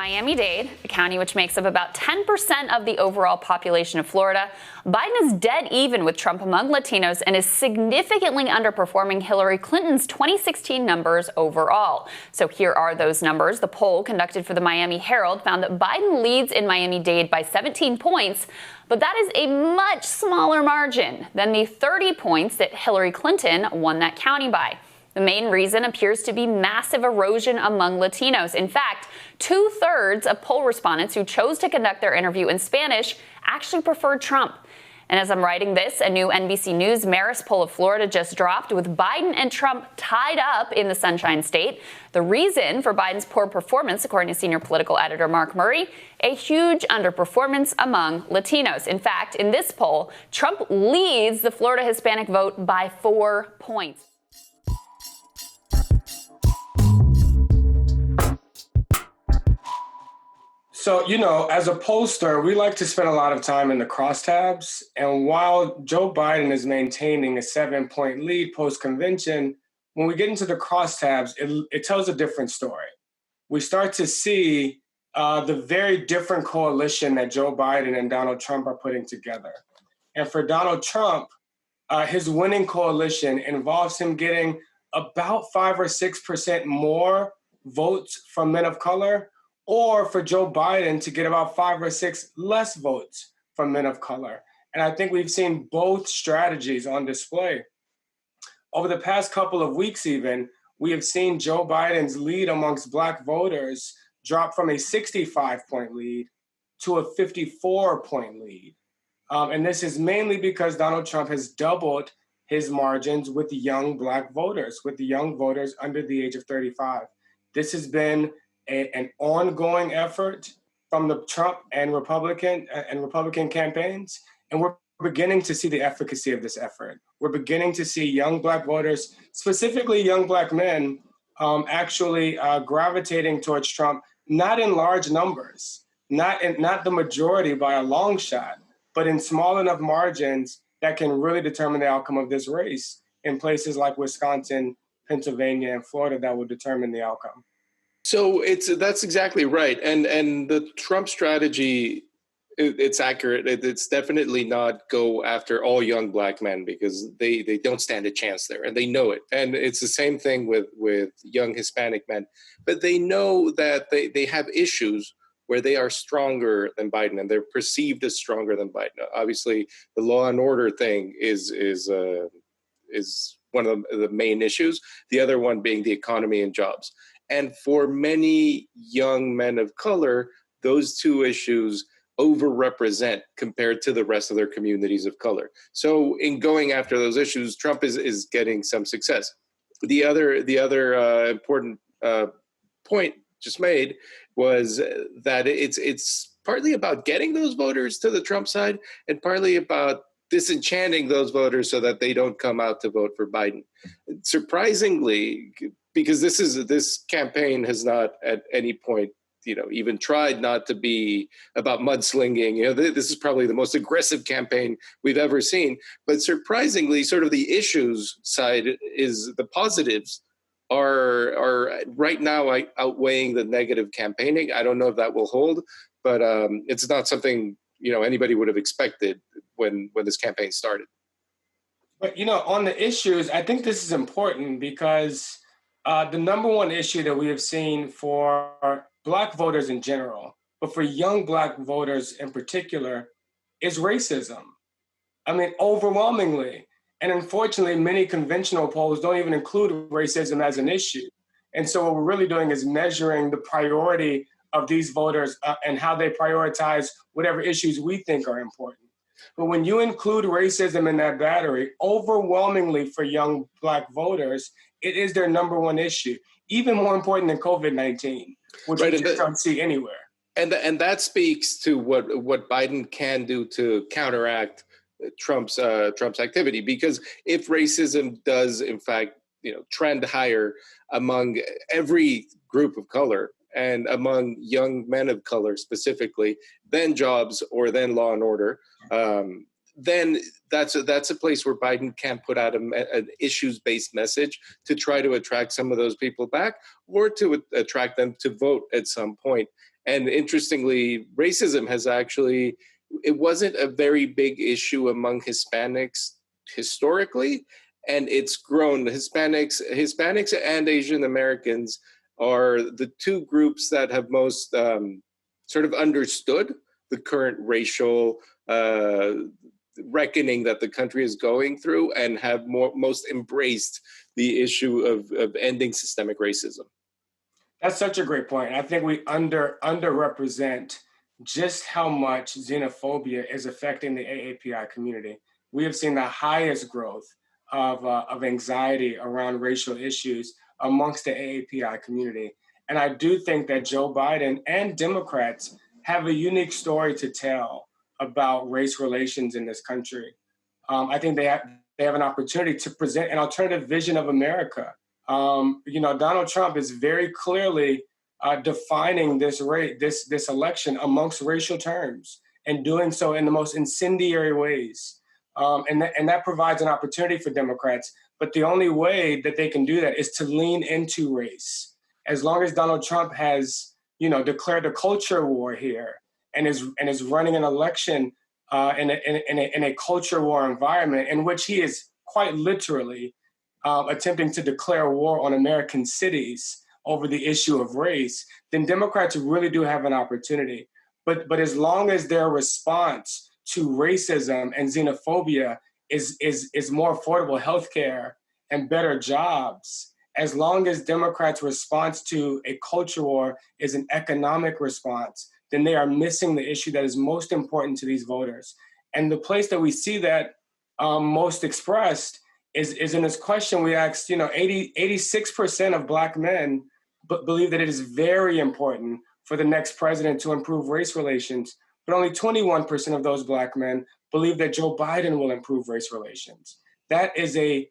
Miami-Dade, a county which makes up about 10% of the overall population of Florida, Biden is dead even with Trump among Latinos and is significantly underperforming Hillary Clinton's 2016 numbers overall. So here are those numbers. The poll conducted for the Miami Herald found that Biden leads in Miami-Dade by 17 points, but that is a much smaller margin than the 30 points that Hillary Clinton won that county by. The main reason appears to be massive erosion among Latinos. In fact, 2/3 of poll respondents who chose to conduct their interview in Spanish actually preferred Trump. And as I'm writing this, a new NBC News Marist poll of Florida just dropped with Biden and Trump tied up in the Sunshine State. The reason for Biden's poor performance, according to senior political editor Mark Murray, a huge underperformance among Latinos. In fact, in this poll, Trump leads the Florida Hispanic vote by 4 points. So, as a pollster, we like to spend a lot of time in the crosstabs. And while Joe Biden is maintaining a 7-point lead post-convention, when we get into the crosstabs, it tells a different story. We start to see the very different coalition that Joe Biden and Donald Trump are putting together. And for Donald Trump, his winning coalition involves him getting about 5 or 6% more votes from men of color, or for Joe Biden to get about 5 or 6 less votes from men of color. And I think we've seen both strategies on display. Over the past couple of weeks even, we have seen Joe Biden's lead amongst Black voters drop from a 65-point lead to a 54-point lead. And this is mainly because Donald Trump has doubled his margins with the young Black voters, with the young voters under the age of 35. This has been an ongoing effort from the Trump and Republican campaigns, and we're beginning to see the efficacy of this effort. We're beginning to see young Black voters, specifically young Black men, actually gravitating towards Trump, not in large numbers, not the majority by a long shot, but in small enough margins that can really determine the outcome of this race in places like Wisconsin, Pennsylvania, and Florida that will determine the outcome. So that's exactly right. And the Trump strategy, it's accurate. It's definitely not go after all young Black men because they don't stand a chance there and they know it. And it's the same thing with young Hispanic men. But they know that they have issues where they are stronger than Biden and they're perceived as stronger than Biden. Obviously, the law and order thing is one of the main issues. The other one being the economy and jobs. And for many young men of color, those two issues overrepresent compared to the rest of their communities of color. So in going after those issues, Trump is getting some success. The other important point just made was that it's partly about getting those voters to the Trump side and partly about disenchanting those voters so that they don't come out to vote for Biden. Surprisingly, because this campaign has not at any point, even tried not to be about mudslinging. This is probably the most aggressive campaign we've ever seen. But surprisingly, sort of the issues side is the positives are right now outweighing the negative campaigning. I don't know if that will hold, but it's not something anybody would have expected when this campaign started. But on the issues, I think this is important because the number one issue that we have seen for Black voters in general, but for young Black voters in particular, is racism. I mean, overwhelmingly. And unfortunately, many conventional polls don't even include racism as an issue. And so what we're really doing is measuring the priority of these voters and how they prioritize whatever issues we think are important. But when you include racism in that battery, overwhelmingly for young Black voters, it is their number one issue, even more important than COVID-19, which we just don't see anywhere. And that speaks to what Biden can do to counteract Trump's activity. Because if racism does, in fact, trend higher among every group of color and among young men of color specifically, then jobs or then law and order, then that's a place where Biden can put out an issues-based message to try to attract some of those people back or to attract them to vote at some point. And interestingly, racism has actually, it wasn't a very big issue among Hispanics historically, and it's grown. Hispanics and Asian Americans are the two groups that have most sort of understood the current racial reckoning that the country is going through, and have most embraced the issue of ending systemic racism. That's such a great point. I think we underrepresent just how much xenophobia is affecting the AAPI community. We have seen the highest growth of anxiety around racial issues amongst the AAPI community. And I do think that Joe Biden and Democrats have a unique story to tell about race relations in this country. I think they have an opportunity to present an alternative vision of America. Donald Trump is very clearly defining this election amongst racial terms, and doing so in the most incendiary ways. And that provides an opportunity for Democrats. But the only way that they can do that is to lean into race. As long as Donald Trump has, declared a culture war here, and is running an election in a culture war environment in which he is quite literally attempting to declare war on American cities over the issue of race, then Democrats really do have an opportunity. But as long as their response to racism and xenophobia is more affordable health care and better jobs, as long as Democrats' response to a culture war is an economic response, then they are missing the issue that is most important to these voters. And the place that we see that most expressed is in this question we asked. 86% of Black men believe that it is very important for the next president to improve race relations, but only 21% of those Black men believe that Joe Biden will improve race relations. That is a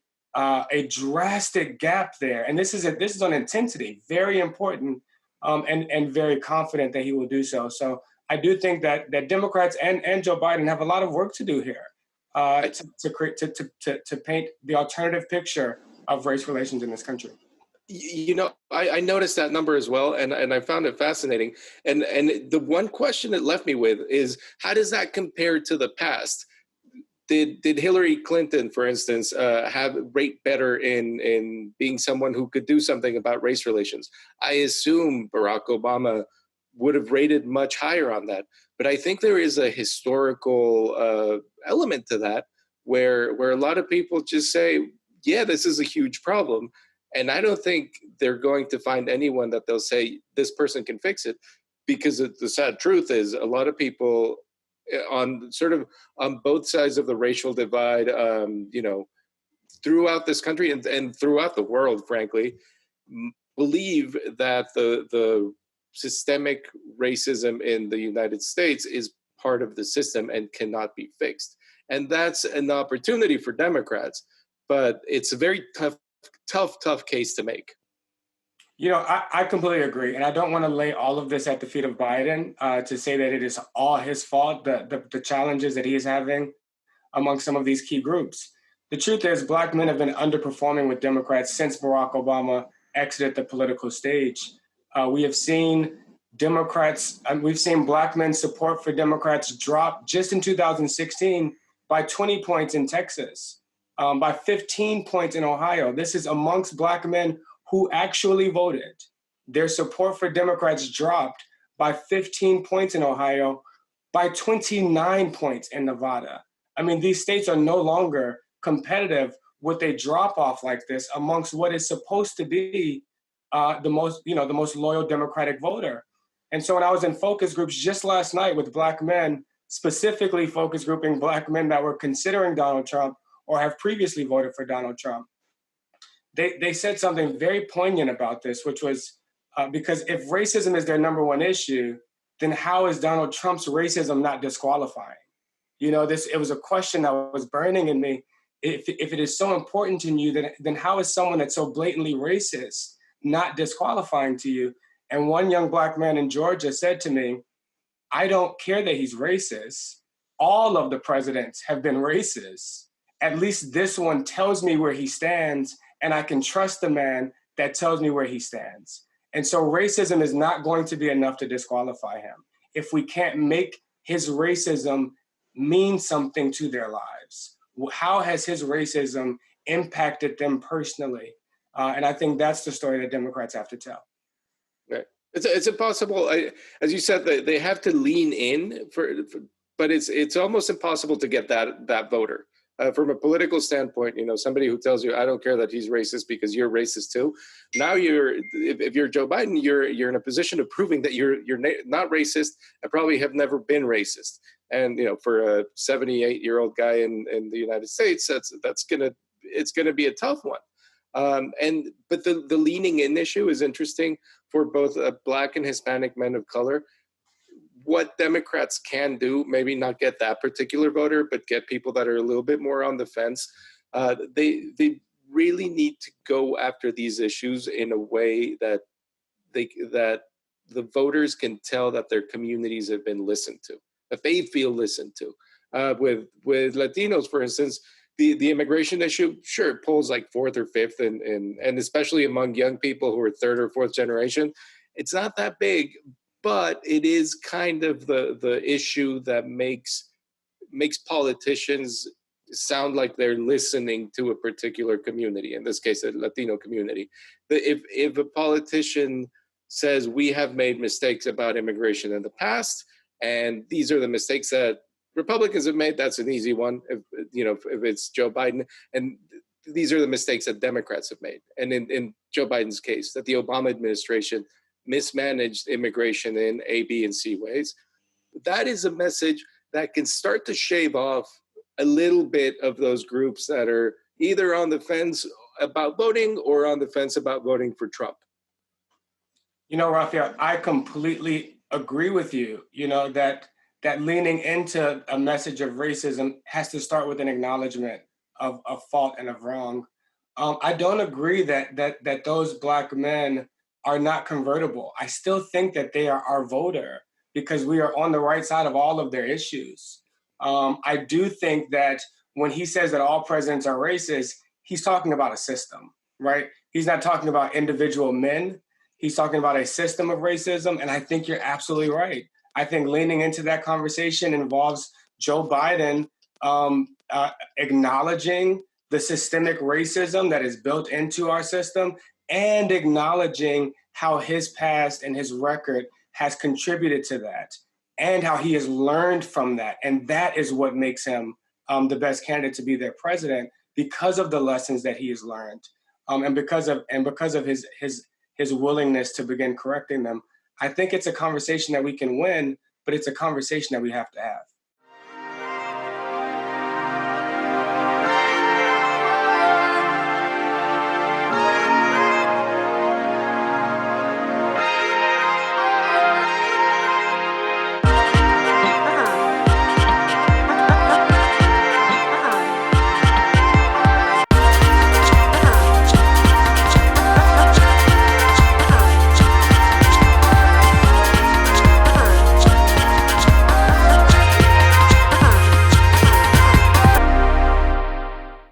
drastic gap there, and this is on intensity, very important, and very confident that he will do so. So I do think that Democrats and Joe Biden have a lot of work to do here to paint the alternative picture of race relations in this country. I noticed that number as well, and I found it fascinating. And the one question it left me with is, how does that compare to the past? Did Hillary Clinton, for instance, rate better in being someone who could do something about race relations? I assume Barack Obama would have rated much higher on that. But I think there is a historical element to that where a lot of people just say, yeah, this is a huge problem. And I don't think they're going to find anyone that they'll say, this person can fix it. Because the sad truth is, a lot of people on both sides of the racial divide, throughout this country and throughout the world, frankly, believe that the systemic racism in the United States is part of the system and cannot be fixed. And that's an opportunity for Democrats, but it's a very tough case to make. I completely agree. And I don't want to lay all of this at the feet of Biden to say that it is all his fault, the challenges that he is having among some of these key groups. The truth is, Black men have been underperforming with Democrats since Barack Obama exited the political stage. We have seen we've seen Black men's support for Democrats drop just in 2016 by 20 points in Texas, by 15 points in Ohio. This is amongst Black men who actually voted. Their support for Democrats dropped by 15 points in Ohio, by 29 points in Nevada. I mean, these states are no longer competitive with a drop-off like this amongst what is supposed to be the most loyal Democratic voter. And so when I was in focus groups just last night with Black men, specifically focus grouping Black men that were considering Donald Trump or have previously voted for Donald Trump, they said something very poignant about this, which was because if racism is their number one issue, then how is Donald Trump's racism not disqualifying? It was a question that was burning in me. If it is so important to you, then how is someone that's so blatantly racist not disqualifying to you? And one young Black man in Georgia said to me, I don't care that he's racist. All of the presidents have been racist. At least this one tells me where he stands, and I can trust the man that tells me where he stands. And so racism is not going to be enough to disqualify him if we can't make his racism mean something to their lives. How has his racism impacted them personally? And I think that's the story that Democrats have to tell. Right. It's impossible. As you said, they have to lean in but it's almost impossible to get that voter. From a political standpoint, somebody who tells you, I don't care that he's racist because you're racist too. Now if you're Joe Biden, you're in a position of proving that you're not racist and probably have never been racist. And for a 78-year-old guy in the United States, it's gonna be a tough one. But the leaning in issue is interesting for both Black and Hispanic men of color. What Democrats can do, maybe not get that particular voter, but get people that are a little bit more on the fence. They really need to go after these issues in a way that the voters can tell that their communities have been listened to, that they feel listened to. With Latinos, for instance, the immigration issue, sure, it polls like fourth or fifth, and especially among young people who are third or fourth generation, it's not that big. But it is kind of the issue that makes politicians sound like they're listening to a particular community, in this case, a Latino community. If a politician says, we have made mistakes about immigration in the past, and these are the mistakes that Republicans have made, that's an easy one. If it's Joe Biden, and these are the mistakes that Democrats have made. And in Joe Biden's case, that the Obama administration mismanaged immigration in A, B, and C ways. That is a message that can start to shave off a little bit of those groups that are either on the fence about voting or on the fence about voting for Trump. Rafael, I completely agree with you, that leaning into a message of racism has to start with an acknowledgement of fault and of wrong. I don't agree that those Black men are not convertible. I still think that they are our voter because we are on the right side of all of their issues. I do think that when he says that all presidents are racist, he's talking about a system, right? He's not talking about individual men. He's talking about a system of racism. And I think you're absolutely right. I think leaning into that conversation involves Joe Biden acknowledging the systemic racism that is built into our system and acknowledging how his past and his record has contributed to that and how he has learned from that. And that is what makes him the best candidate to be their president, because of the lessons that he has learned and because of his willingness to begin correcting them. I think it's a conversation that we can win, but it's a conversation that we have to have.